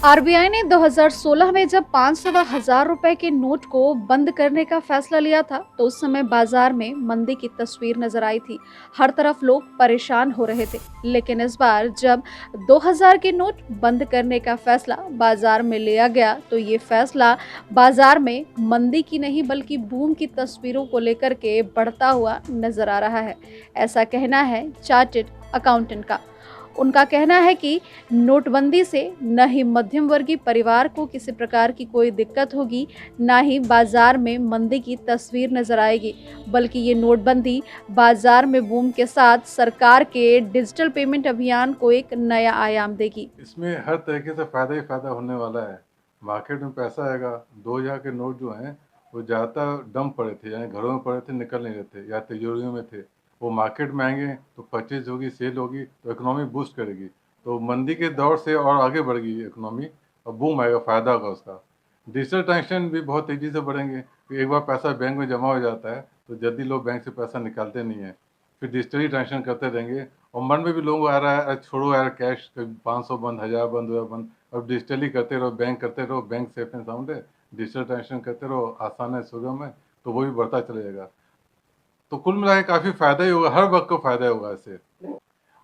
RBI ने 2016 में जब 500 व 1000 रुपए के नोट को बंद करने का फैसला लिया था, तो उस समय बाजार में मंदी की तस्वीर नजर आई थी। हर तरफ लोग परेशान हो रहे थे। लेकिन इस बार जब 2000 के नोट बंद करने का फैसला बाजार में लिया गया, तो ये फैसला बाजार में मंदी की नहीं बल्कि बूम की तस्वीरों को लेकर के बढ़ता हुआ नजर आ रहा है। ऐसा कहना है चार्टर्ड अकाउंटेंट का। उनका कहना है कि नोटबंदी से न ही मध्यम वर्गीय परिवार को किसी प्रकार की कोई दिक्कत होगी, ना ही बाजार में मंदी की तस्वीर नजर आएगी, बल्कि ये नोटबंदी बाजार में बूम के साथ सरकार के डिजिटल पेमेंट अभियान को एक नया आयाम देगी। इसमें हर तरीके से फ़ायदा ही फ़ायदा होने वाला है। मार्केट में पैसा आएगा, 2000 के नोट जो हैं, वो ज़्यादातर डंप पड़े थे, यानी घरों में पड़े थे, निकल नहीं रहे थे या तिजोरियों में थे। वो मार्केट में आएँगे तो परचेज़ होगी, सेल होगी, तो इकोनॉमी बूस्ट करेगी। तो मंदी के दौर से और आगे बढ़ेगी इकोनॉमी और बूम आएगा, फ़ायदा होगा उसका। डिजिटल ट्रांज़ैक्शन भी बहुत तेज़ी से बढ़ेंगे। कि एक बार पैसा बैंक में जमा हो जाता है, तो जल्दी लोग बैंक से पैसा निकालते नहीं हैं। फिर डिजिटली ट्रांज़ैक्शन करते रहेंगे और मन में भी लोगों को आ रहा है, अरे छोड़ो यार कैश, कभी 500 बंद, 1000 बंद, 2000 बंद, अब डिजिटली करते रहो, बैंक करते रहो, बैंक सेफ एंड साउंड है, डिजिटल ट्रांजेक्शन करते रहो, आसान है, सुगम है, तो वो भी बढ़ता चलेगा। तो कुल मिला के काफ़ी फ़ायदा ही होगा, हर वक्त को फ़ायदा होगा इससे।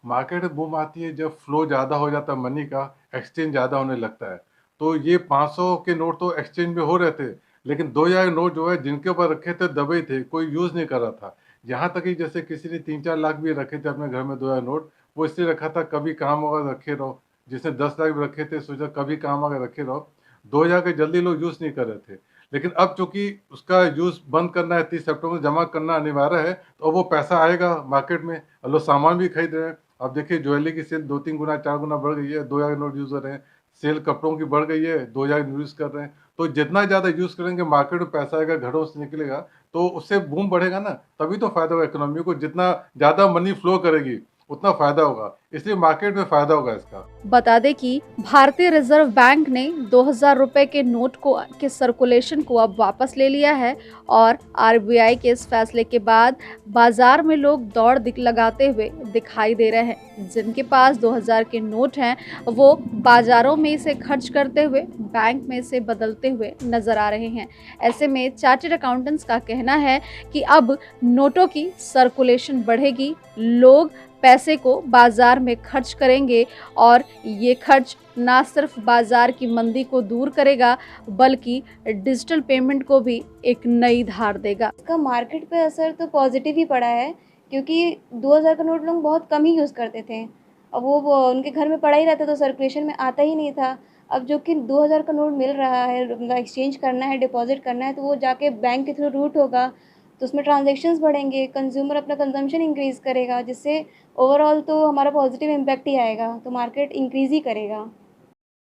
मार्केट में बूम आती है जब फ्लो ज़्यादा हो जाता है मनी का, एक्सचेंज ज़्यादा होने लगता है। तो ये 500 के नोट तो एक्सचेंज में हो रहे थे, लेकिन 2000 के नोट जो है जिनके ऊपर रखे थे दबे ही थे, कोई यूज़ नहीं कर रहा था। यहाँ तक कि जैसे किसी ने 3-4 लाख भी रखे थे अपने घर में 2000 नोट, वो इसलिए रखा था कभी काम होगा रखे रहो। जिसने 10 लाख भी रखे थे सोचा कभी काम आएगा रखे रहो। 2000 के जल्दी लोग यूज़ नहीं कर रहे थे। लेकिन अब चूँकि उसका यूज़ बंद करना है, 30 अक्टूबर में जमा करना अनिवार्य है, तो वो पैसा आएगा मार्केट में और लोग सामान भी खरीद रहे हैं। अब देखिए ज्वेलरी की सेल 2-3 गुना 4 गुना बढ़ गई है, 2000 नोट यूज़ हो रहे हैं। सेल कपड़ों की बढ़ गई है, 2000 यूज़ कर रहे हैं। तो जितना ज़्यादा यूज़ करेंगे मार्केट में पैसा आएगा, घरों से निकलेगा, तो उससे बूम बढ़ेगा ना, तभी तो फ़ायदा होगा इकोनॉमी को। जितना ज़्यादा मनी फ्लो करेगी, उतना फ़ायदा होगा। इसलिए मार्केट में फ़ायदा होगा इसका। बता दें कि भारतीय रिजर्व बैंक ने 2000 रुपए के नोट को के सर्कुलेशन को अब वापस ले लिया है और आरबीआई के इस फैसले के बाद बाजार में लोग दौड़ लगाते हुए दिखाई दे रहे हैं। जिनके पास 2000 के नोट हैं, वो बाजारों में इसे खर्च करते हुए बैंक में इसे बदलते हुए नजर आ रहे हैं। ऐसे में चार्टर्ड अकाउंटेंट्स का कहना है कि अब नोटों की सर्कुलेशन बढ़ेगी, लोग पैसे को बाजार में खर्च करेंगे और ये खर्च ना सिर्फ बाजार की मंदी को दूर करेगा, बल्कि डिजिटल पेमेंट को भी एक नई धार देगा। इसका मार्केट पे असर तो पॉजिटिव ही पड़ा है, क्योंकि 2000 का नोट लोग बहुत कम ही यूज़ करते थे। अब वो उनके घर में पड़ा ही रहता, तो सर्कुलेशन में आता ही नहीं था। अब जो कि 2000 का नोट मिल रहा है, मतलब एक्सचेंज करना है, डिपॉज़िट करना है, तो वो जाके बैंक के थ्रू रूट होगा, तो उसमें ट्रांज़ैक्शंस बढ़ेंगे, कंज़्यूमर अपना कंज़म्पशन इंक्रीज़ करेगा, जिससे ओवरऑल तो हमारा पॉजिटिव इम्पैक्ट ही आएगा, तो मार्केट इंक्रीज़ ही करेगा।